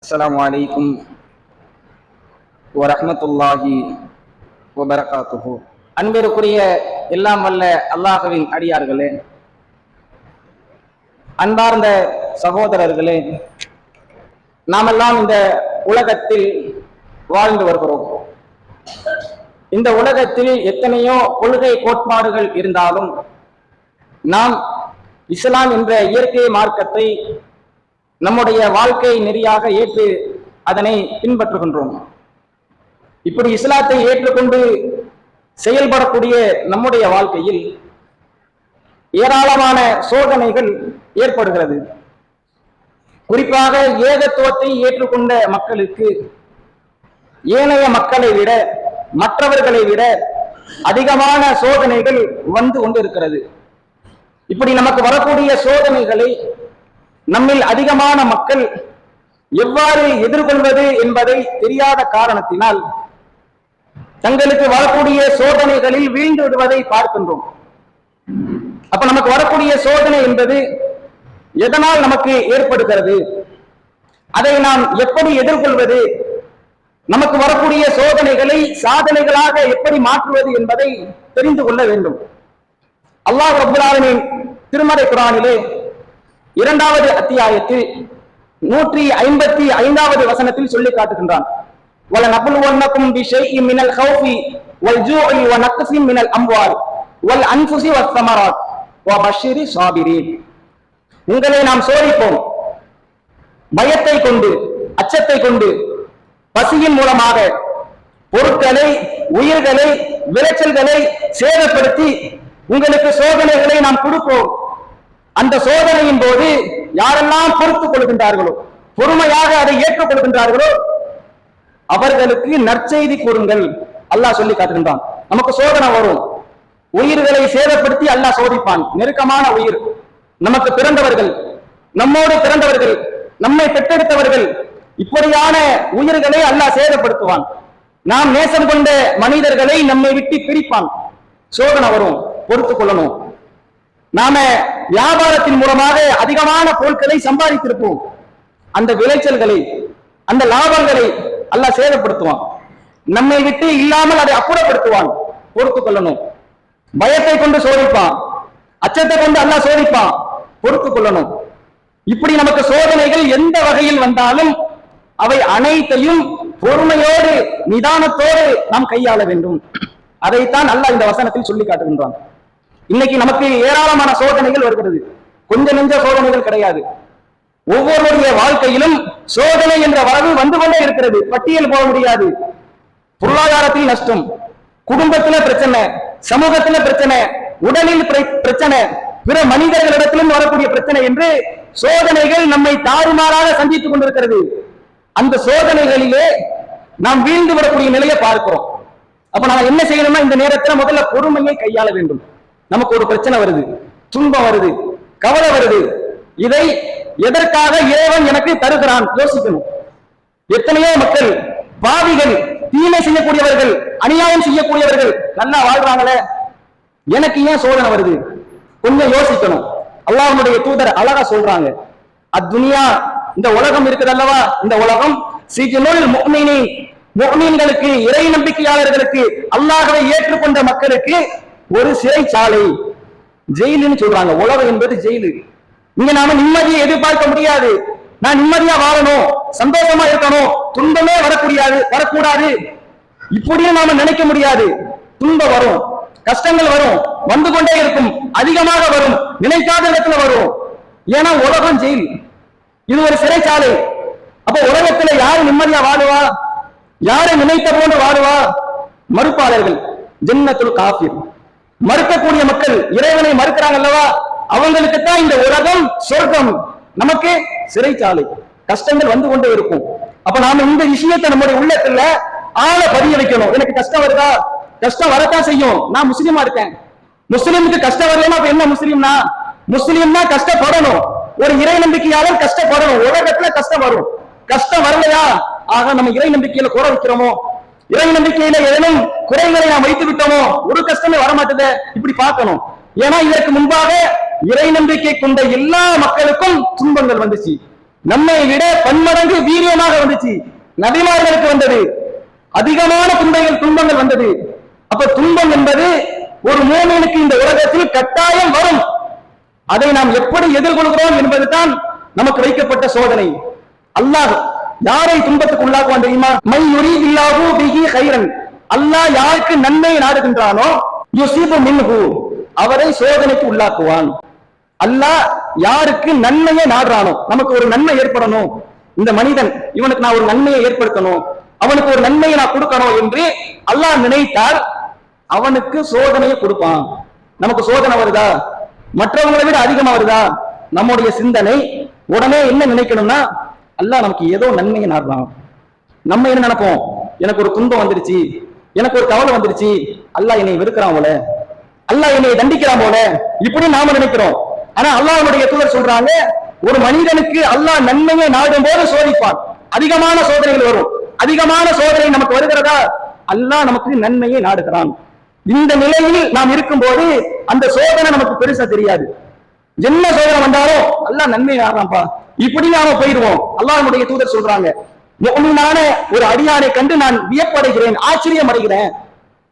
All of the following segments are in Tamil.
அஸ்ஸலாமு அலைக்கும் வரஹ்மத்துல்லாஹி வபரகாத்துஹு. அன்பிற்குரிய எல்லாம் வல்ல அல்லாஹ்வின் அடியார்களே, அன்பார்ந்த சகோதரர்களே, நாமெல்லாம் இந்த உலகத்தில் வாழ்ந்து வருகிறோம். இந்த உலகத்தில் எத்தனையோ கொள்கை கோட்பாடுகள் இருந்தாலும் நாம் இஸ்லாம் என்ற இயற்கை மார்க்கத்தை நம்முடைய வாழ்க்கை நெறியாக ஏற்று அதனை பின்பற்றுகின்றோம். இப்படி இஸ்லாத்தை ஏற்றுக்கொண்டு செயல்படக்கூடிய நம்முடைய வாழ்க்கையில் ஏராளமான சோதனைகள் ஏற்படுகிறது. குறிப்பாக ஏகத்துவத்தை ஏற்றுக்கொண்ட மக்களுக்கு ஏனைய மக்களை விட, மற்றவர்களை விட அதிகமான சோதனைகள் வந்து கொண்டிருக்கிறது. இப்படி நமக்கு வரக்கூடிய சோதனைகளை நம்மில் அதிகமான மக்கள் எவ்வாறு எதிர்கொள்வது என்பதை தெரியாத காரணத்தினால் தங்களுக்கு வரக்கூடிய சோதனைகளில் வீழ்ந்து விடுவதை பார்க்கின்றோம். அப்ப நமக்கு வரக்கூடிய சோதனை என்பது எதனால் நமக்கு ஏற்படுகிறது, அதை நாம் எப்படி எதிர்கொள்வது, நமக்கு வரக்கூடிய சோதனைகளை சாதனைகளாக எப்படி மாற்றுவது என்பதை தெரிந்து கொள்ள வேண்டும். அல்லாஹ் ரப்பல் ஆலமீன் திருமறை குர்ஆனிலே 2வது அத்தியாயத்தில் 155வது வசனத்தில் சொல்லி காட்டுகின்றான். وَلَنَبْلُوَنَّكُمْ بِشَيْءٍ مِنَ الْخَوْفِ وَالْجُوعِ وَنَقْصٍ مِنَ الْأَمْوَالِ وَالْأَنْفُسِ وَالثَّمَرَاتِ وَبَشِّرِ الصَّابِرِينَ. உங்களை நாம் சோதிப்போம், பயத்தை கொண்டு, அச்சத்தை கொண்டு, பசியின் மூலமாக பொருட்களை, உயிர்களை, விளைச்சல்களை சேதப்படுத்தி உங்களுக்கு சோதனைகளை நாம் கொடுப்போம். அந்த சோதனையின் போது யாரெல்லாம் பொறுத்துக் கொள்கின்றார்களோ, பொறுமையாக அதை ஏற்றுக்கொள்கின்றார்களோ அவர்களுக்கு நற்செய்தி கூறுங்கள். அல்லாஹ் சொல்லி காட்டுகின்றான். நமக்கு சோதனை வரும், உயிர்களை சேதப்படுத்தி அல்லாஹ் சோதிப்பான். நெருக்கமான உயிர், நமக்கு பிறந்தவர்கள், நம்மோடு பிறந்தவர்கள், நம்மை பெற்றெடுத்தவர்கள், இப்படியான உயிர்களை அல்லாஹ் சேதப்படுத்துவான். நாம் நேசம் கொண்ட மனிதர்களை நம்மை விட்டு பிரிப்பான். சோதனை வரும், பொறுத்துக் கொள்ளணும். நாம வியாபாரத்தின் மூலமாக அதிகமான பொருட்களை சம்பாதித்திருப்போம். அந்த விளைச்சல்களை, அந்த லாபங்களை அல்லாஹ் சேதப்படுத்துவான். நம்மை விட்டு இல்லாமல் அதை அப்புறப்படுத்துவான். பொறுத்துக் கொள்ளணும். பயத்தை கொண்டு சோதிப்பான், அச்சத்தை கொண்டு அல்லாஹ் சோதிப்பான். பொறுத்துக் கொள்ளணும். இப்படி நமக்கு சோதனைகள் எந்த வகையில் வந்தாலும் அவை அனைத்தையும் பொறுமையோடு, நிதானத்தோடு நாம் கையாள வேண்டும். அதைத்தான் அல்லாஹ் இந்த வசனத்தில் சொல்லி காட்டுகின்றான். இன்னைக்கு நமக்கு ஏராளமான சோதனைகள் வருகிறது. கொஞ்ச நெஞ்ச சோதனைகள் கிடையாது. ஒவ்வொருடைய வாழ்க்கையிலும் சோதனை என்ற வரவு வந்து கொண்டே இருக்கிறது. பட்டியல் போக முடியாது. பொருளாதாரத்தில் நஷ்டம், குடும்பத்தில பிரச்சனை, சமூகத்தில பிரச்சனை, உடலில் பிரச்சனை, பிற மனிதர்களிடத்திலும் வரக்கூடிய பிரச்சனை என்று சோதனைகள் நம்மை தாறுமாறாக சந்தித்துக் கொண்டிருக்கிறது. அந்த சோதனைகளிலே நாம் வீழ்ந்து வரக்கூடிய நிலையை பார்க்கிறோம். அப்ப நாம என்ன செய்யணும்னா, இந்த நேரத்தில் முதல்ல பொறுமையை கையாள வேண்டும். நமக்கு ஒரு பிரச்சனை வருது, துன்பம் வருது, கவலை வருது, இதை எதற்காக இறைவன் எனக்கு தருகிறான் யோசிக்கணும். எத்தனையோ மக்கள், பாவிகள், தீமை செய்யக்கூடியவர்கள், அநியாயம் செய்யக்கூடியவர்கள் நல்லா வாழ்றாங்களே, எனக்கு ஏன் சோதனை வருது? கொஞ்சம் யோசிக்கணும். அல்லாஹ்வுடைய தூதர் அழகா சொல்றாங்க, அத்துனியா, இந்த உலகம் இருக்குது அல்லவா, இந்த உலகம் சிஜ்னுல் முஃமினீன், முஃமின்களுக்கு, இறை நம்பிக்கையாளர்களுக்கு, அல்லாஹ்வை ஏற்றுக்கொண்ட மக்களுக்கு ஒரு சிறைச்சாலை, ஜெயிலுன்னு சொல்றாங்க. உலகம் என்பது ஜெயிலு. இங்க நாம நிம்மதியை எதிர்பார்க்க முடியாது. நான் நிம்மதியா வாழணும், சந்தோஷமா இருக்கணும், துன்பமே வரக்கூடாது, இப்படியும் நாம நினைக்க முடியாது. துன்பம் வரும், கஷ்டங்கள் வரும், வந்து கொண்டே இருக்கும், அதிகமாக வரும், நினைக்காத இடத்துல வரும். ஏன்னா உலகம் ஜெயில், இது ஒரு சிறைச்சாலை. அப்ப உலகத்துல யாரு நிம்மதியா வாழுவா? யாரை நினைத்த போன்று வாழுவா? மறுப்பாளர்கள், ஜன்னத்துல் காஃபிர், மறுக்கக்கூடிய மக்கள், இறைவனை மறுக்கிறாங்க அல்லவா, அவங்களுக்கு தான் இந்த உலகம் சொர்க்கம், நமக்கு சிறைச்சாலை. கஷ்டங்கள் வந்து கொண்டே இருக்கும். அப்ப நாம இந்த விஷயத்தை நம்முடைய உள்ளத்துல ஆழ பதிய வைக்கணும். எனக்கு கஷ்டம் வருதா? கஷ்டம் வரத்தான் செய்யும். நான் முஸ்லீமா இருக்கேன். முஸ்லீமுக்கு கஷ்டம் வரலன்னா அப்ப என்ன முஸ்லீம்னா? முஸ்லீம்னா கஷ்டப்படணும். ஒரு இறை நம்பிக்கையாளர் கஷ்டப்படணும். உலகத்துல கஷ்டம் வரும். கஷ்டம் வரலையா, ஆக நம்ம இறை நம்பிக்கையில குறை வைக்கிறோமோ, இறை நம்பிக்கையில ஏதேனும் குறைகளை நாம் வைத்து விட்டோமோ, ஒரு கஷ்டமே வரமாட்டேது. இப்படி பார்க்கணும். ஏன்னா இதற்கு முன்பாக இறை நம்பிக்கை கொண்ட எல்லா மக்களுக்கும் துன்பங்கள் வந்துச்சு. நம்மை விட பன்மடங்கு வீரியமாக வந்துச்சு. நபிமார்களுக்கு வந்தது, அதிகமான துன்பங்கள் வந்தது. அப்ப துன்பம் என்பது ஒரு மூமினுக்கு இந்த உலகத்தில் கட்டாயம் வரும். அதை நாம் எப்படி எதிர்கொள்கிறோம் என்பதுதான் நமக்கு வைக்கப்பட்ட சோதனை. அல்லாஹ் யாரை துன்பத்துக்கு உள்ளாக்குவான் தெரியுமா? மை யுரீதில்லாஹு பிஹி கைரன், அல்லாஹ் யாருக்கு நன்மையை நாடுகின்றானோ யுஸீபு மின்ஹு, அவரை சோதனைக்கு உள்ளாக்குவான். அல்லாஹ் யாருக்கு நன்மையை நாடுறானோ, நமக்கு ஒரு நன்மை ஏற்படணும், இந்த மனிதன் இவனுக்கு நான் ஒரு நன்மையை ஏற்படுத்தணும், அவனுக்கு ஒரு நன்மையை நான் கொடுக்கணும் என்று அல்லாஹ் நினைத்தால் அவனுக்கு சோதனையை கொடுப்பான். நமக்கு சோதனை வருதா, மற்றவங்களை விட அதிகமா வருதா, நம்முடைய சிந்தனை உடனே என்ன நினைக்கணும்னா, அல்லாஹ் நமக்கு ஏதோ நன்மையை நாடுறான். நம்ம என்ன நினைப்போம்? எனக்கு ஒரு துன்பம் வந்துருச்சு, எனக்கு ஒரு கவலை வந்துருச்சு, அல்லாஹ் என்னை வெறுக்கிறான் போல, அல்லாஹ் என்னை தண்டிக்கிறான் போல, இப்படி நாம நினைக்கிறோம். ஆனா அல்லாஹ்வுடைய தூதர் சொல்றாங்க, ஒரு மனிதனுக்கு அல்லாஹ் நன்மையை நாடும் போது சோதிப்பான். அதிகமான சோதனைகள் வரும். அதிகமான சோதனை நமக்கு வருகிறதா, அல்லாஹ் நமக்கு நன்மையை நாடுகிறான். இந்த நிலையில் நாம் இருக்கும் போது அந்த சோதனை நமக்கு பெருசா தெரியாது. என்ன சோதனை வந்தாலும் அல்லாஹ் நன்மை நாடுறான்ப்பா, இப்படி நாம போயிடுவோம். அல்லாஹ்வுடைய தூதர் சொல்றாங்க, முஃமினான ஒரு அடியாரை கண்டு நான் வியப்படைகிறேன், ஆச்சரியம் அடைகிறேன்.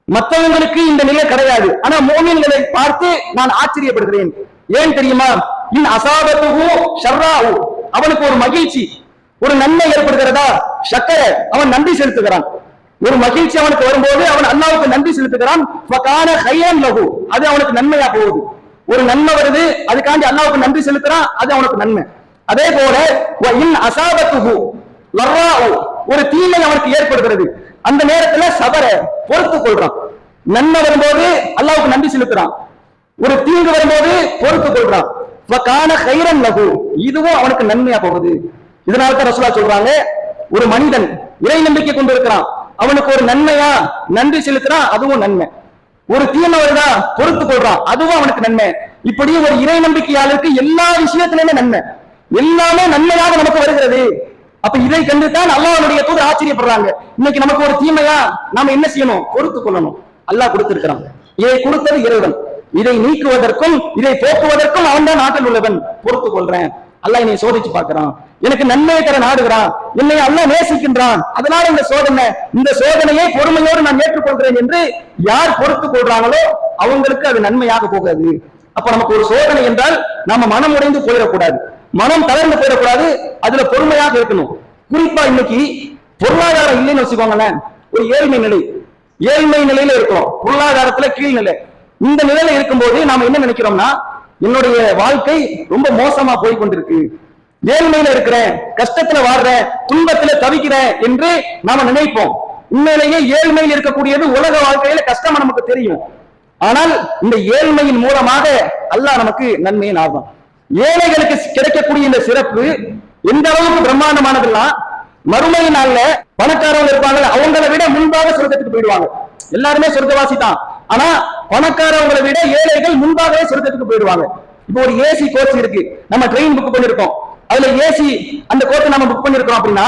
மற்றவங்களுக்கு இந்த நிலை கிடையாது, ஆனா முஃமின்களை பார்த்து நான் ஆச்சரியப்படுகிறேன். ஏன் தெரியுமா? இன் அசாபத்துஹு ஷர்ராஹு, அவனுக்கு ஒரு மகிழ்ச்சி, ஒரு நன்மை ஏற்படுகிறதா, ஷக்கர, அவன் நன்றி செலுத்துகிறான். ஒரு மகிழ்ச்சி அவனுக்கு வரும்போது அவன் அல்லாஹ்வுக்கு நன்றி செலுத்துகிறான். ஃபகான கைரன் லஹு, அது அவனுக்கு நன்மையா போகுது. ஒரு நன்மை வருது, அதுக்காண்டி அல்லாஹ்வுக்கு நன்றி செலுத்துறான், அது அவனுக்கு நன்மை. அதே போல வ இன் அசாபத்துஹு லர்ராஹு, ஒரு தீமை அவனுக்கு ஏற்படுகிறது, அந்த நேரத்துல சபர, பொறுத்துக் கொள்றான். நன்மை வரும்போது அல்லாஹ்வுக்கு நன்றி செலுத்துறான், ஒரு தீங்கு வரும்போது பொறுத்துக் கொள்றான். ஃபகான கைரன் லஹு, இதுவும் அவனுக்கு நன்மையா போகுது. இதனால தான் ரசூலுல்லாஹ் சொல்றாங்க, ஒரு மனிதன் இறை நம்பிக்கை கொண்டிருக்கிறான், அவனுக்கு ஒரு நன்மையா நன்றி செலுத்துறான், அதுவும் நன்மை. ஒரு தீமை வருதா, பொறுத்துக் கொள்றான், அதுவும் அவனுக்கு நன்மை. இப்படி ஒரு இறை நம்பிக்கையாளருக்கு எல்லா விஷயத்திலுமே நன்மை, எல்லாமே நன்மையாக நமக்கு வருகிறது. அப்ப இதை கண்டுதான் அல்லாஹ்வுடைய தூதர் ஆச்சரியப்படுறாங்க. இன்னைக்கு நமக்கு ஒரு தீமையா, நாம என்ன செய்யணும்? பொறுத்துக் கொள்ளணும். அல்லாஹ் கொடுத்திருக்கிறான், இதை கொடுத்தது இறைவன், இதை நீக்குவதற்கும் இதை போக்குவதற்கும் அவன் தான் ஆற்றல் உள்ளவன். பொறுத்துக் கொள்றேன், அல்லாஹ் என்னை சோதிச்சு பார்க்கிறான், எனக்கு நன்மையை தர நாடுகிறான், என்னை அல்லாஹ் நேசிக்கின்றான், அதனால இந்த சோதனை, இந்த சோதனையை பொறுமையோடு நான் ஏற்றுக்கொள்கிறேன் என்று யார் பொறுத்துக் கொள்றாங்களோ அவங்களுக்கு அது நன்மையாக போகாது. அப்ப நமக்கு ஒரு சோதனை என்றால் நாம மனம் உடைந்து போயிடக்கூடாது, மனம் தளர்ந்து போயிடக்கூடாது, அதுல பொறுமையாக இருக்கணும். குறிப்பா இன்னைக்கு பொருளாதாரம் இல்லைன்னு வச்சுக்கோங்களேன், ஒரு ஏழ்மை நிலை, ஏழ்மை நிலையில இருக்கிறோம், பொருளாதாரத்துல கீழ்நிலை. இந்த நிலையில இருக்கும்போது நாம என்ன நினைக்கிறோம்னா, என்னுடைய வாழ்க்கை ரொம்ப மோசமா போய் கொண்டிருக்கு, ஏழ்மையில இருக்கிறேன், கஷ்டத்துல வாழ்றேன், துன்பத்துல தவிக்கிறேன் என்று நாம நினைப்போம். உண்மையிலேயே ஏழ்மையில் இருக்கக்கூடியது உலக வாழ்க்கையில கஷ்டமா நமக்கு தெரியும். ஆனால் இந்த ஏழ்மையின் மூலமாக அல்லாஹ் நமக்கு நன்மையை நாடுவான். ஏழைகளுக்கு கிடைக்கக்கூடிய இந்த சிறப்பு எந்த அளவுக்கு பிரம்மாண்டமானதுலாம், மறுமை நாள்ல பணக்காரங்க இருப்பாங்க, அவங்களை விட முன்பாக சொர்க்கத்துக்கு போயிடுவாங்க. எல்லாருமே சொர்க்கவாசி தான், ஆனா பணக்காரவங்களை விட ஏழைகள் முன்பாகவே சொர்க்கத்துக்கு போயிடுவாங்க. இப்போ ஒரு ஏசி கோச் இருக்கு, நம்ம ட்ரெயின் புக் பண்ணிருக்கோம், அதுல ஏசி அந்த கோச்சை நம்ம புக் பண்ணிருக்கோம் அப்படின்னா,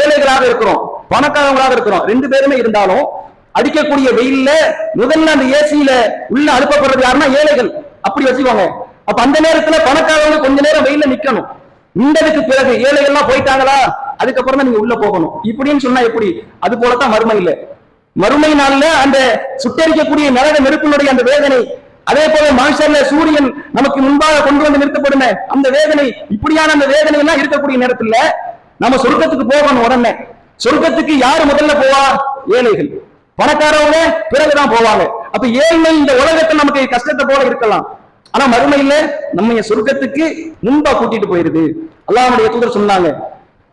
ஏழைகளாக இருக்கிறோம் பணக்காரங்களாக இருக்கிறோம், ரெண்டு பேருமே இருந்தாலும் அடிக்கக்கூடிய வெயில்ல முதல்ல அந்த ஏசியில உள்ள அனுப்பப்படுறது யாருன்னா ஏழைகள், அப்படி வச்சுக்கோங்க. அப்ப அந்த நேரத்துல பணக்காரவங்க கொஞ்ச நேரம் வெயில்ல நிக்கணும், நின்றதுக்கு பிறகு ஏழைகள்லாம் போயிட்டாங்களா, அதுக்கப்புறம் தான் நீங்க உள்ள போகணும். இப்படின்னு சொன்னா எப்படி? அது போலதான் மறுமை இல்லை. மறுமை நாள்ல அந்த சுட்டரிக்கக்கூடிய நரக நெருப்பினுடைய அந்த வேதனை, அதே போல மாஷர்ல சூரியன் நமக்கு முன்பாக கொண்டு வந்து நிறுத்தப்படுமே அந்த வேதனை, இப்படியான அந்த வேதனை எல்லாம் இருக்கக்கூடிய நேரத்துல நம்ம சொர்க்கத்துக்கு போகணும். உடனே சொர்க்கத்துக்கு யாரு முதல்ல போவா? ஏழைகள். பணக்காரவங்க பிறகுதான் போவாங்க. அப்ப ஏழ்மை இந்த உலகத்தில் நமக்கு கஷ்டத்தை போல இருக்கலாம், ஆனா மறுமையில நம்ம சொர்க்கத்துக்கு முன்பா கூட்டிட்டு போயிருது. அல்லாஹ்வுடைய தூதர் சொன்னாங்க,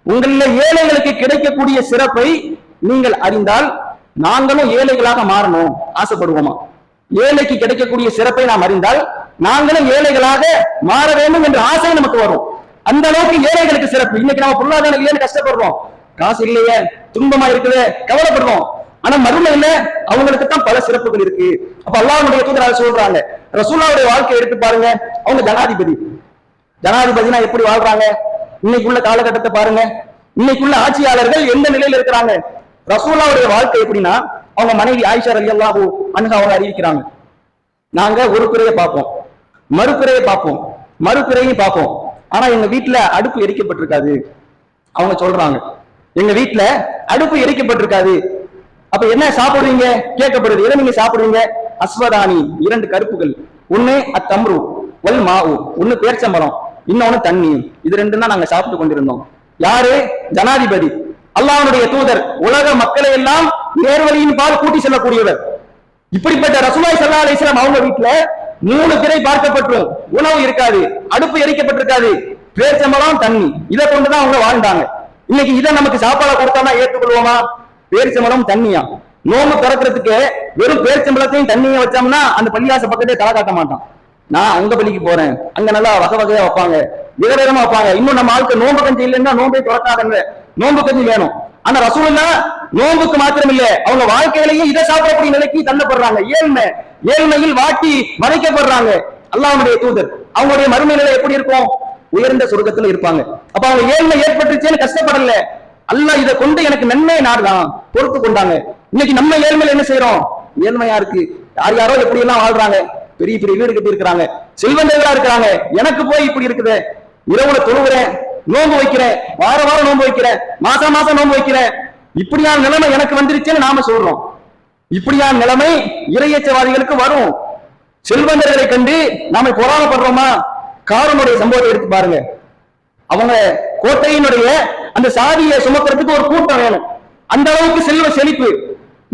உங்கள ஏழைகளுக்கு கிடைக்கக்கூடிய சிறப்பை நீங்கள் அறிந்தால் நாங்களும் ஏழைகளாக மாறணும் ஆசைப்படுவோமா? ஏழைக்கு கிடைக்கக்கூடிய சிறப்பை நாம் அறிந்தால் நாங்களும் ஏழைகளாக மாற வேண்டும் என்ற ஆசை நமக்கு வரும். அந்த அளவுக்கு ஏழைகளுக்கு சிறப்பு. இன்னைக்கு நம்ம பொருளாதாரம் இல்லைன்னு கஷ்டப்படுறோம், காசு இல்லையே, துன்பமா இருக்குது, கவலைப்படுறோம். ஆனா மறுமையில அவங்களுக்கு தான் பல சிறப்புகள் இருக்கு. அப்ப அல்லாஹ்வுடைய தூதர் சொல்றாங்க, ரசூலுல்லாஹ்வுடைய வாழ்க்கை எடுத்து பாருங்க, அவங்க ஜனாதிபதி. ஜனாதிபதினா எப்படி வாழ்றாங்க? இன்னைக்குள்ள காலகட்டத்தை பாருங்க, இன்னைக்குள்ள ஆட்சியாளர்கள் எந்த நிலையில இருக்கிறாங்க. ரசூலுல்லாஹ்வுடைய வாழ்க்கை எப்படின்னா, அவங்க மனைவி ஆயிஷா ரலியல்லாஹு அன்ஹா அவங்க அறிவிக்கிறாங்க, நாங்க ஒரு பிறையை பார்ப்போம், மறுபிறையை பார்ப்போம், மறுபிறையும் பார்ப்போம், ஆனா எங்க வீட்டுல அடுப்பு எரிக்கப்பட்டிருக்காது. அவங்க சொல்றாங்க எங்க வீட்டுல அடுப்பு எரிக்கப்பட்டிருக்காது. அப்ப என்ன சாப்பிடுறீங்க கேட்கப்படுது. எதை நீங்க சாப்பிடுறீங்க? அஸ்வதானி, 2 கருப்புகள். ஒண்ணு அத்தம்ரு வல் மாவு, ஒண்ணு பேர்ச்சம்பழம், இன்னொன்னு தண்ணி. இது 2 தான் நாங்க சாப்பிட்டு கொண்டிருந்தோம். யாரு? ஜனாதிபதி, அல்லாஹ்வுடைய தூதர், உலக மக்களை எல்லாம் நேர்வழியின் பால் கூட்டி செல்லக்கூடியவர். இப்படிப்பட்ட ரசூலுல்லாஹி ஸல்லல்லாஹு அலைஹி வஸல்லம் அவங்க வீட்டுல 3 திரை பார்க்கப்பட்டும் உணவு இருக்காது, அடுப்பு எரிக்கப்பட்டிருக்காது, பேரிச்சம்பழம் தண்ணி, இதை கொண்டுதான் அவங்க வாழ்ந்தாங்க. இன்னைக்கு இதை நமக்கு சாப்பாடு கொடுத்தா ஏற்றுக்கொள்வோமா? பேரிச்சம்பழம் தண்ணியா? நோம்பு திறக்கிறதுக்கு வெறும் பேரிச்சம்பழத்தையும் தண்ணியும் வச்சோம்னா அந்த பள்ளியாச பக்கத்தே தலை காட்ட மாட்டான். நான் அங்க பள்ளிக்கு போறேன், அங்க நல்லா வகை வகையா வைப்பாங்க, விதவிதமா வைப்பாங்க. இன்னும் நம்ம ஆளுக்கு நோம்பு கஞ்சி இல்லைன்னா நோம்பை திறக்காதுங்க, நோம்பு கஞ்சி வேணும். ஆனா ரசூலுல்லாஹ் நோம்புக்கு மாத்திரம் இல்ல, அவங்க வாழ்க்கையிலேயே இதை சாப்பிடக்கூடிய நிலைக்கு தள்ளப்படுறாங்க. ஏழ்மையில் வாட்டி மறைக்கப்படுறாங்க. அல்லாஹ்வுடைய தூதர் அவங்களுடைய மறுமை நிலை எப்படி இருக்கும்? உயர்ந்த சொர்க்கத்துல இருப்பாங்க. அப்ப அவங்க ஏழ்மை ஏற்பட்டுச்சேன்னு கஷ்டப்படல, அல்லாஹ் இதை கொண்டு எனக்கு நன்மை நாடுதான் பொறுத்து கொண்டாங்க. இன்னைக்கு நம்ம ஏழ்மையில என்ன செய்யறோம்? ஏழ்மையா இருக்கு, யாரோ எப்படி எல்லாம் வாழ்றாங்க, பெரிய பெரிய வீடு கட்டி இருக்கிறாங்க, செல்வந்தர்களா இருக்கிறாங்க. எனக்கு போய் இப்படி இருக்குது, இரவுல தொழுகிறேன், நோன்பு வைக்கிறேன், வாரம் நோன்பு வைக்கிறேன், மாசம் நோன்பு வைக்கிறேன், இப்படியான நிலைமை எனக்கு வந்துருச்சுன்னு நாம சொல்றோம். இப்படியான நிலைமை இறையச்சவாதிகளுக்கு வரும். செல்வந்தர்களை கண்டு நாம பொறாமப்படுறோமா? காரனுடைய சம்பவத்தை எடுத்து பாருங்க. அவங்க கோட்டையினுடைய அந்த சாதியை சுமக்கிறதுக்கு ஒரு கூட்டம் வேணும். அந்த அளவுக்கு செல்வ செழிப்பு,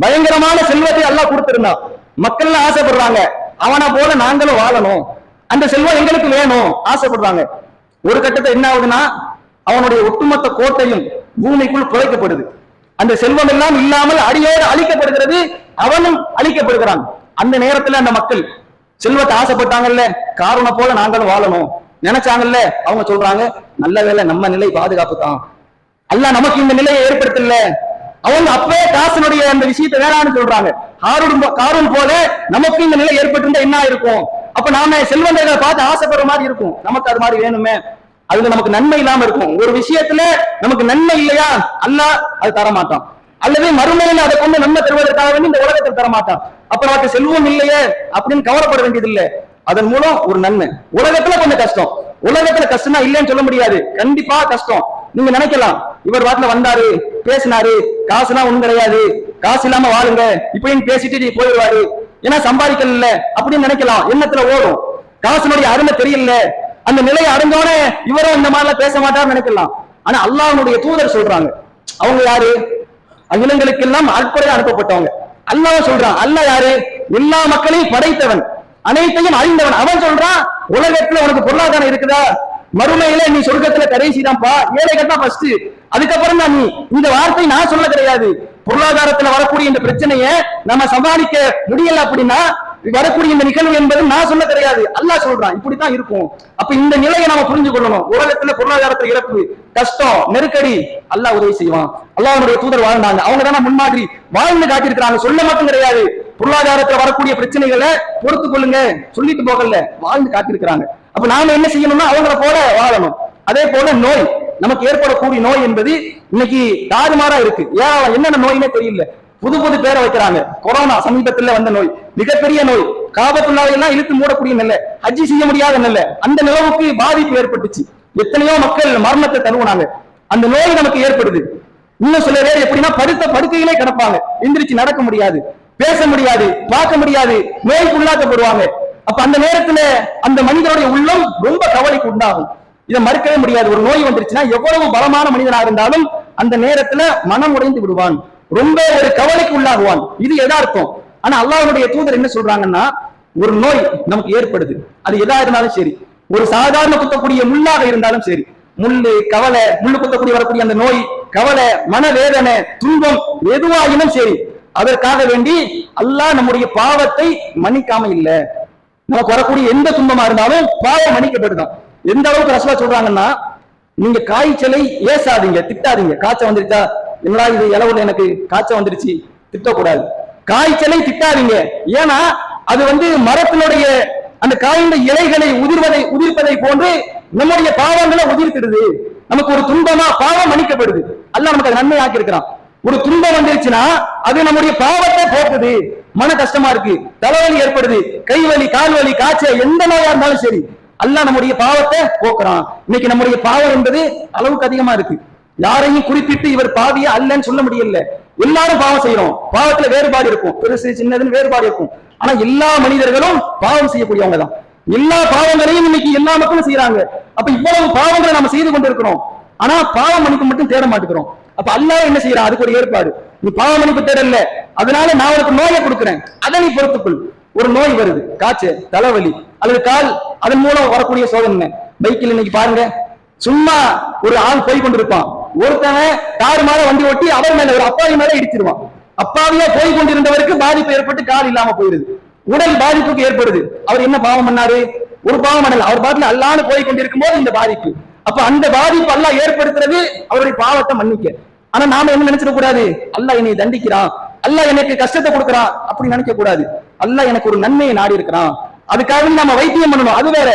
பயங்கரமான செல்வத்தை அல்லாஹ் கொடுத்திருந்தான். மக்கள் ஆசைப்படுறாங்க, அவனை போல நாங்களும் வாழணும், அந்த செல்வம் எங்களுக்கு வேணும் ஆசைப்படுறாங்க. ஒரு கட்டத்தை என்ன ஆகுதுன்னா, அவனுடைய ஒட்டுமொத்த கோட்டையும் பூமிக்குள் புதைக்கப்படுது. அந்த செல்வம் எல்லாம் இல்லாமல் அடியோடு அழிக்கப்படுகிறது, அவனும் அழிக்கப்படுகிறான். அந்த நேரத்துல அந்த மக்கள் செல்வத்தை ஆசைப்பட்டாங்கல்ல, காரண போல நாங்களும் வாழணும் நினைச்சாங்கல்ல, அவங்க சொல்றாங்க நல்ல வேலை நம்ம நிலை பாதுகாப்பு தான், அல்லாஹ் நமக்கு இந்த நிலையை ஏற்படுத்தல. அவங்க அப்பவே காசனுடைய அந்த விஷயத்தை வேணான்னு சொல்றாங்க. காரூன் போல நமக்கு இந்த நிலை ஏற்பட்டு என்ன இருக்கும்? அப்ப நாம செல்வந்தர்களை பார்த்து ஆசைப்படுற மாதிரி இருக்கும், நமக்கு அது மாதிரி வேணுமே, அதுல நமக்கு நன்மை இல்லாம இருக்கும். ஒரு விஷயத்துல நமக்கு நன்மை இல்லையா, அல்லாஹ் அது தரமாட்டான். அல்லது மறுமையில அதை கொண்டு நன்மை தருவதற்காக வேண்டி இந்த உலகத்தில் தரமாட்டான். அப்ப நமக்கு செல்வம் இல்லையே அப்படின்னு கவலைப்பட வேண்டியது இல்லை, அதன் மூலம் ஒரு நன்மை. உலகத்துல கொஞ்சம் கஷ்டம், உலகத்துல கஷ்டம்னா இல்லைன்னு சொல்ல முடியாது, கண்டிப்பா கஷ்டம். நீங்க நினைக்கலாம் இவர் வாட்டில வந்தாரு பேசினாரு, காசுனா ஒண்ணும் கிடையாது, காசு இல்லாம வாழுங்க இப்படின்னு பேசிட்டு போயிடுவாரு, ஏன்னா சம்பாதிக்கல அப்படின்னு நினைக்கலாம், எண்ணத்துல ஓடும். காசுனுடைய அருமை தெரியல, அந்த நிலையை அடைஞ்சோட இவரும் இந்த மாதிரிலாம் பேச மாட்டார்னு நினைக்கலாம். ஆனா அல்லாஹ்வுடைய தூதர் சொல்றாங்க, அவங்க யாரு? அகிலங்களுக்கு எல்லாம் அற்புறையா அனுப்பப்பட்டவங்க. அல்லாஹ் சொல்றான், அல்லாஹ் யாரு? எல்லா மக்களையும் படைத்தவன், அனைத்தையும் அறிந்தவன். அவன் சொல்றான், உலகத்துல உனக்கு பொருளாதாரம் இருக்குதா, மறுமையில நீ சொர்க்கத்துல கடைசி தான்ப்பா, ஏழைகள் தான் ஃபர்ஸ்ட், அதுக்கப்புறம் தான் நீ. இந்த வார்த்தை நான் சொல்ல கிடையாது. பொருளாதாரத்துல வரக்கூடிய இந்த பிரச்சனையை நம்ம சமாளிக்க முடியல அப்படின்னா வரக்கூடிய இந்த நிகழ்வு என்பது நான் சொல்ல கிடையாது, அல்லாஹ் சொல்றான் இப்படித்தான் இருக்கும். அப்ப இந்த நிலையை நாம புரிஞ்சு கொள்ளணும். உலகத்துல பொருளாதாரத்துல இழப்பு, கஷ்டம், நெருக்கடி, அல்லாஹ் உதவி செய்வான். அல்லாஹ்வுடைய தூதர் வாழ்ந்தாங்க, அவங்க தானே முன்மாதிரி வாழ்ந்து காட்டியிருக்கிறாங்க. சொல்ல மட்டும் கிடையாது, பொருளாதாரத்துல வரக்கூடிய பிரச்சனைகளை பொறுத்து கொள்ளுங்க சொல்லிட்டு போகல, வாழ்ந்து காட்டியிருக்கிறாங்க. அப்ப நாம என்ன செய்யணும்னா அவங்கள போல வாழணும். அதே போல நோய், நமக்கு ஏற்படக்கூடிய நோய் என்பது இன்னைக்கு தாறுமாறா இருக்கு. ஏன் என்னென்ன நோயினே தெரியல, புது பேரை வைக்கிறாங்க. கொரோனா சமீபத்தில் வந்த நோய், மிகப்பெரிய நோய், காபத்துல்லாவை எல்லாம் இழுத்து மூடக்கூடிய நிலை, ஹஜ்ஜி செய்ய முடியாத நிலை, அந்த நிலவுக்கு பாதிப்பு ஏற்பட்டுச்சு. எத்தனையோ மக்கள் மரணத்தை தருவனாங்க. அந்த நோய் நமக்கு ஏற்படுது. இன்னும் சில பேர் எப்படின்னா படுக்கையிலே கிடப்பாங்க, எந்திரிச்சு நடக்க முடியாது, பேச முடியாது, பார்க்க முடியாது, நோய்க்கு உள்ளாக்கப்படுவாங்க. அப்ப அந்த நேரத்துல அந்த மனிதனுடைய உள்ளம் ரொம்ப கவலைக்கு உண்டாகும். இதை மறுக்கவே முடியாது. ஒரு நோய் வந்துருச்சுன்னா எவ்வளவு பலமான மனிதனாக இருந்தாலும் அந்த நேரத்துல மனம் உடைந்து விடுவான், ரொம்ப ஒரு கவலைக்கு உள்ளாகுவான். இது யதார்த்தம். ஆனா அல்லாஹ்வுடைய தூதர் என்ன சொல்றாங்கன்னா, ஒரு நோய் நமக்கு ஏற்படுது, அது எதா இருந்தாலும் சரி, ஒரு சாதாரண குத்தக்கூடிய முள்ளாக இருந்தாலும் சரி, முள்ளு கவலை, முள்ளு குத்தக்கூடிய வரக்கூடிய அந்த நோய், கவலை, மனவேதனை, துன்பம் எதுவாயினும் சரி, அதற்காக வேண்டி அல்லாஹ் நம்முடைய பாவத்தை மன்னிக்காம இல்ல. நமக்கு வரக்கூடிய எந்த துன்பமா இருந்தாலும் பாவம் மன்னிக்கப்படுதான். எந்த அளவுக்கு ரசூலுல்லாஹ் சொல்றாங்கன்னா, நீங்க காய்ச்சலை ஏசாதீங்க, திட்டாதீங்க. காய்ச்சல் வந்துருச்சா, என்னடா இது இளவுல எனக்கு காய்ச்சல் வந்துருச்சு, திட்டக்கூடாது. காய்ச்சலை திட்டாதீங்க, ஏன்னா அது மரத்தினுடைய அந்த காய்ந்த இலைகளை உதிர்ப்பதை போன்று நம்முடைய பாவங்களை உதிர்த்திடுது. நமக்கு ஒரு துன்பமா பாவம் மன்னிக்கப்படுது, அல்லாஹ் நமக்கு அதை நன்மை ஆக்கி இருக்கிறான். ஒரு துன்பம் வந்துருச்சுன்னா அது நம்முடைய பாவத்தை போக்குது. மன கஷ்டமா இருக்கு, தலைவலி ஏற்படுது, கைவலி, கால்வலி, காய்ச்சல், எந்த நோயா இருந்தாலும் சரி, அல்லாஹ் நம்முடைய பாவத்தை போக்குறான். இன்னைக்கு நம்முடைய பாவம் என்பது அளவுக்கு அதிகமா இருக்கு. யாரையும் குறிப்பிட்டு இவர் பாவியா அல்லன்னு சொல்ல முடியல. எல்லாரும் பாவம் செய்யறோம். பாவத்துல வேறுபாடு இருக்கும், பெருசு சின்னதுன்னு வேறுபாடு இருக்கும். ஆனா எல்லா மனிதர்களும் பாவம் செய்யக்கூடியவங்க தான். எல்லா பாவங்களையும் இன்னைக்கு எல்லா மக்களும் செய்யறாங்க. அப்ப இவ்வளவு பாவங்களை நம்ம செய்து கொண்டிருக்கிறோம். ஆனா பாவ மன்னிப்பு மட்டும் தேட மாட்டேங்கிறோம். அப்ப அல்லாஹ் என்ன செய்யறான்? அதுக்கு ஒரு ஏற்பாடு. நீ பாவ மன்னிப்பு தேடல, அதனால நான் உனக்கு நோயை கொடுக்குறேன், அதை நீ பொறுத்துக்கொள். ஒரு நோய் வருது, காய்ச்சல், தலைவலி அல்லது கால், அதன் மூலம் வரக்கூடிய சோதனை. பைக்கில் இன்னைக்கு பாருங்க, சும்மா ஒரு ஆள் போய் கொண்டிருப்பான், ஒருத்தவன் கார் மேல வண்டி ஓட்டி அவர் மேல ஒரு அப்பாவி மேல இடிச்சிருவான். அப்பாவியா போய் கொண்டிருந்தவருக்கு பாதிப்பு ஏற்பட்டு கால் இல்லாம போயிருது, உடல் பாதிப்புக்கு ஏற்படுது. அவர் என்ன பாவம் பண்ணாரு? ஒரு பாவம் பண்ணல. அவர் பாட்டுல அல்லான்னு போய் கொண்டிருக்கும் போது இந்த பாதிப்பு. அப்ப அந்த பாதிப்பு அல்லாஹ் ஏற்படுத்துறது அவருடைய பாவத்தை மன்னிக்க. ஆனா நாம என்ன நினைச்சிட கூடாது? அல்லாஹ் என்னை தண்டிக்கிறான், அல்லாஹ் எனக்கு கஷ்டத்தை கொடுக்குறான் அப்படி நினைக்க கூடாது. அல்லாஹ் எனக்கு ஒரு நன்மையை நாடி இருக்கிறான், அதுக்காக நம்ம வைத்தியம் பண்ணணும், அது வேற.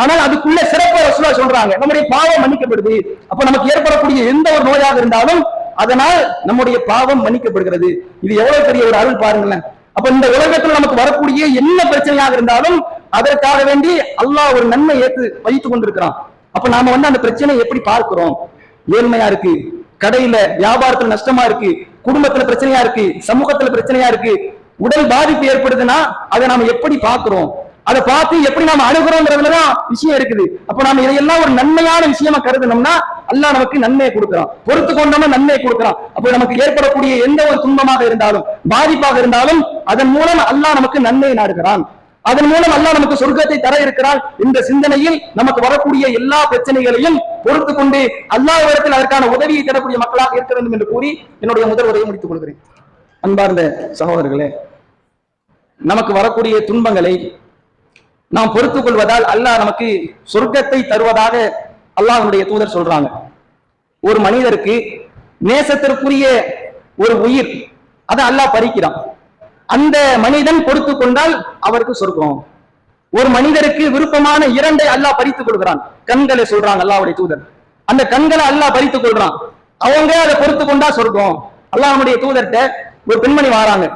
ஆனால் அதுக்குள்ள சிறப்பு ரசூலா சொல்றாங்க, நம்முடைய பாவம் மன்னிக்கப்படுது. அப்ப நமக்கு ஏற்படக்கூடிய எந்த ஒரு நோயாக இருந்தாலும் அதனால் நம்முடைய பாவம் மன்னிக்கப்படுகிறது. இது எவ்வளவு பெரிய ஒரு அருள் பாருங்களேன். அப்ப இந்த உலகத்தில் நமக்கு வரக்கூடிய என்ன பிரச்சனையாக இருந்தாலும் அதற்காக வேண்டி அல்லாஹ் ஒரு நன்மை ஏற்று வைத்துக் கொண்டிருக்கிறான். அப்ப நாம அந்த பிரச்சனையை எப்படி பார்க்கிறோம்? ஏழ்மையா இருக்கு, கடையில வியாபாரத்துல நஷ்டமா இருக்கு, குடும்பத்துல பிரச்சனையா இருக்கு, சமூகத்துல பிரச்சனையா இருக்கு, உடல் பாதிப்பு ஏற்படுதுன்னா அதை நாம எப்படி பார்க்கிறோம்? அதை பார்த்து எப்படி நாம அணுகிறோம்ன்றதுலதான் விஷயம் இருக்குது. அப்ப நாம இதையெல்லாம் ஒரு நன்மையான விஷயமா கருதணும்னா அல்லாஹ் நமக்கு நன்மையை கொடுக்கிறான், பொறுத்து கொண்டோம்னா நன்மையை கொடுக்கிறான். அப்ப நமக்கு ஏற்படக்கூடிய எந்த ஒரு துன்பமாக இருந்தாலும் பாதிப்பாக இருந்தாலும் அதன் மூலம் அல்லாஹ் நமக்கு நன்மையை நாடுகிறான். அதன் மூலம் அல்லாஹ் நமக்கு சொர்க்கத்தை தர இருக்கிறான். இந்த சிந்தனையில் நமக்கு வரக்கூடிய எல்லா பிரச்சனைகளையும் பொறுத்து கொண்டு அல்லாஹ்விடத்தில் அதற்கான உதவியை தரக்கூடிய மக்களாக இருக்க வேண்டும் என்று கூறி என்னுடைய முதல் உரையை முடித்துக் கொள்கிறேன். அன்பார்ந்த சகோதரர்களே, நமக்கு வரக்கூடிய துன்பங்களை நாம் பொறுத்துக் கொள்வதால் அல்லாஹ் நமக்கு சொர்க்கத்தை தருவதாக அல்லாஹ்வுடைய தூதர் சொல்றாங்க. ஒரு மனிதருக்கு நேசத்திற்குரிய ஒரு உயிர் அதை அல்லாஹ் பறிக்கிறான், அந்த மனிதன் பொறுத்து கொண்டால் அவருக்கு சொர்க்கம். ஒரு மனிதருக்கு விருப்பமான இரண்டை அல்லாஹ் பறித்துக் கொள்கிறான், கண்களை சொல்றாங்க அல்லாஹ்வுடைய தூதர். அந்த கண்களை அல்லாஹ் பறித்துக் கொள்றான், அவங்க அதை பொறுத்து கொண்டா சொர்க்கம். அல்லாஹ்வுடைய தூதர்கிட்ட ஒரு பெண்மணி வராங்க,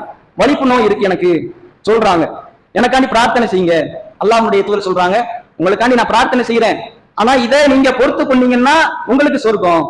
வலிப்பு நோய் இருக்கு எனக்கு சொல்றாங்க, எனக்காண்டி பிரார்த்தனை செய்யுங்க. அல்லாஹ்வுடைய தூதர் சொல்றாங்க, உங்களுக்காண்டி நான் பிரார்த்தனை செய்யறேன், ஆனா இதை நீங்க பொறுத்து கொண்டீங்கன்னா உங்களுக்கு சொர்க்கம்.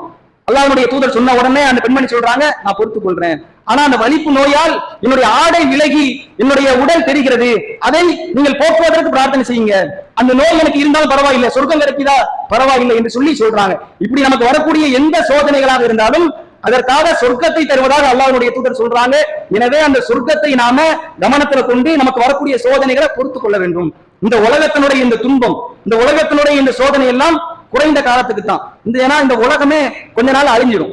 அல்லாஹ்வுடைய தூதர் சொன்ன உடனே அந்த பெண்மணி சொல்றாங்க, நான் பொறுத்துக் கொள்றேன், ஆனா அந்த வலிப்பு நோயால் என்னுடைய ஆடை விலகி என்னுடைய உடல் தெரிகிறது, அதை நீங்கள் போக்குவதற்கு பிரார்த்தனை செய்யுங்க. அந்த நோய் எனக்கு இருந்தாலும் பரவாயில்லை, சொர்க்கம் கிடைக்குதா பரவாயில்லை என்று சொல்லி சொல்றாங்க. இப்படி நமக்கு வரக்கூடிய எந்த சோதனைகளாக இருந்தாலும் அதற்காக சொர்க்கத்தை தருவதாக அல்லாஹ்வுடைய தூதர் சொல்றாங்க. எனவே அந்த சொர்க்கத்தை நாம கவனத்துல கொண்டு நமக்கு வரக்கூடிய சோதனைகளை பொறுத்துக் கொள்ள வேண்டும். இந்த உலகத்தினுடைய இந்த துன்பம், இந்த உலகத்தினுடைய இந்த சோதனை எல்லாம் குறைந்த காலத்துக்கு தான். ஏன்னா இந்த உலகமே கொஞ்ச நாள் அழிஞ்சிடும்.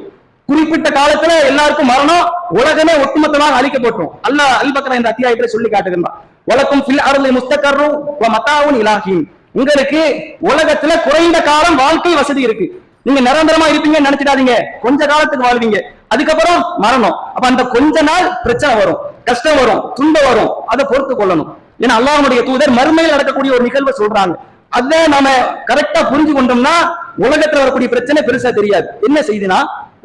குறிப்பிட்ட காலத்துல எல்லாருக்கும் மரணம், உலகமே ஒட்டுமொத்தமாக அழிக்கப்பட்டோம். அல்லாஹ் அல்-பக்ரா இந்த அத்தியாயத்துல சொல்லி காட்டுகின்றான், வலக்கும் ஃபில் அர்லி முஸ்தகர்ரும் வ மதாஉன் இலாஹின். உங்களுக்கு உலகத்துல குறைந்த காலம் வாழ்க்கை வசதி இருக்கு, நீங்க நிரந்தரமா இருப்பீங்கன்னு நினைச்சிடாதீங்க, கொஞ்ச காலத்துக்கு வாழ்வீங்க, அதுக்கப்புறம் மரணம். அப்ப அந்த கொஞ்ச நாள் பிரச்சனை வரும், கஷ்டம் வரும், துன்பம் வரும், அதை பொறுத்து கொள்ளணும். ஏன்னா அல்லாஹ்வுடைய தூதர் மறுமையில் நடக்கக்கூடிய ஒரு நிகழ்வை சொல்றாங்க, அதை நாம கரெக்டா புரிஞ்சு கொண்டோம்னா உலகத்துல வரக்கூடிய பிரச்சனை பெருசா தெரியாது. என்ன செய்தினா,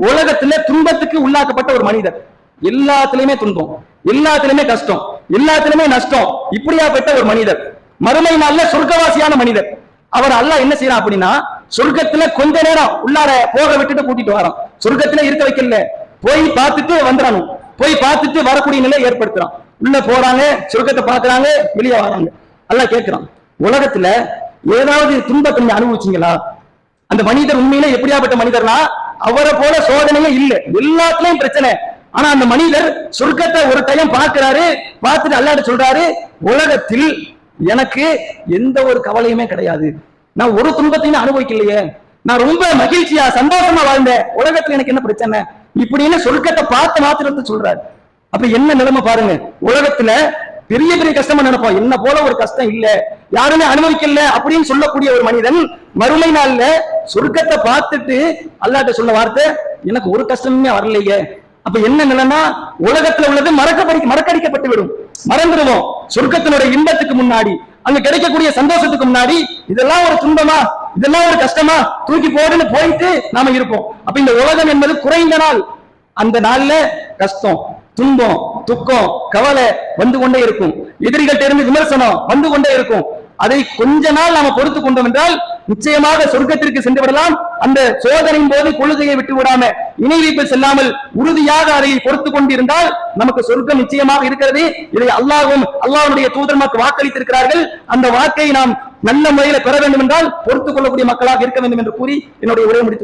உலகத்துல துன்பத்துக்கு உள்ளாக்கப்பட்ட ஒரு மனிதர், எல்லாத்திலுமே துன்பம், எல்லாத்திலுமே கஷ்டம், எல்லாத்திலுமே நஷ்டம், இப்படியாப்பட்ட ஒரு மனிதர் மறுமை நாள்ல சொர்க்கவாசியான மனிதர். அவர் அல்லாஹ் என்ன செய்யறான் அப்படின்னா, சொர்க்கத்துல கொஞ்ச நேரம் உள்ளார போக விட்டுட்டு கூட்டிட்டு வரான். சொர்க்கத்துல இருக்க வைக்கல, போய் பார்த்துட்டு வந்துடணும், போய் பார்த்துட்டு வரக்கூடிய நிலை ஏற்படுத்துறான். உள்ள போறாங்க, சொர்க்கத்தை பாக்குறாங்க, வெளியே வராங்க. அல்லாஹ் கேட்கிறான், உலகத்துல ஏதாவது துன்பத்தை நீங்க அனுபவிச்சீங்களா? அந்த மனிதர் உண்மையிலே எப்படியாப்பட்ட மனிதர்னா, அவரை போல சோதனையே இல்லை, எல்லாத்துலயும் பிரச்சனை. ஆனா அந்த மனிதர் சொர்க்கத்தை ஒரு டைம் பார்க்கிறாரு, பார்த்துட்டு அல்லாஹ்ட்ட சொல்றாரு, உலகத்தில் எனக்கு எந்த ஒரு கவலையுமே கிடையாது, நான் ஒரு துன்பத்தையும் அனுபவிக்கலையே, நான் ரொம்ப மகிழ்ச்சியா சந்தோஷமா வாழ்ந்தேன், உலகத்துல எனக்கு என்ன பிரச்சனை இப்படின்னு சொர்க்கத்தை பார்த்து மாத்திரத்தை சொல்றாரு. அப்ப என்ன நிலைமை பாருங்க, உலகத்துல பெரிய பெரிய கஷ்டமா நினைப்போம், என்ன போல ஒரு கஷ்டம் இல்ல, யாருமே அனுபவிக்கல அப்படின்னு சொல்லக்கூடிய ஒரு மனிதன் மறுமை நாள்ல சொர்க்கத்தை பார்த்துட்டு அல்லாஹ்ட்ட சொல்ல வார்த்தை, எனக்கு ஒரு கஷ்டமே வரலையே. அப்ப என்ன நிலைன்னா, உலகத்துல உள்ளது மறக்கடிக்கப்பட்டு விடும், மறந்துடுவோம். சொர்க்கத்தினுடைய இன்பத்துக்கு முன்னாடி, அங்க கிடைக்கக்கூடிய சந்தோஷத்துக்கு முன்னாடி இதெல்லாம் ஒரு துன்பமா, இதெல்லாம் ஒரு கஷ்டமா, தூக்கி போடுன்னு போயிட்டு நாம இருப்போம். அப்ப இந்த உலகம் என்பது குறைந்த நாள், அந்த நாள்ல கஷ்டம், துன்பம், துக்கம், கவலை வந்து கொண்டே இருக்கும், எதிரிகள்ட்ட இருந்து விமர்சனம் வந்து கொண்டே இருக்கும். அதை கொஞ்ச நாள் நாம பொறுத்து கொண்டோம் என்றால் நிச்சயமாக சொர்க்கத்திற்கு சென்று விடலாம். அந்த சோதனையின் போது கொள்கையை விட்டு விடாம இணை வைப்பு செல்லாமல் உறுதியாக அதை பொறுத்து கொண்டிருந்தால் நமக்கு சொர்க்கம் நிச்சயமாக இருக்கிறது. இதை அல்லாஹ்வுடைய தூதர்மாக்கு வாக்களித்திருக்கிறார்கள். அந்த வாக்கை நாம் நல்ல முறையில் பெற வேண்டும் என்றால் பொறுத்துக் கொள்ளக்கூடிய மக்களாக இருக்க வேண்டும் என்று கூறி என்னுடைய உரையை முடித்து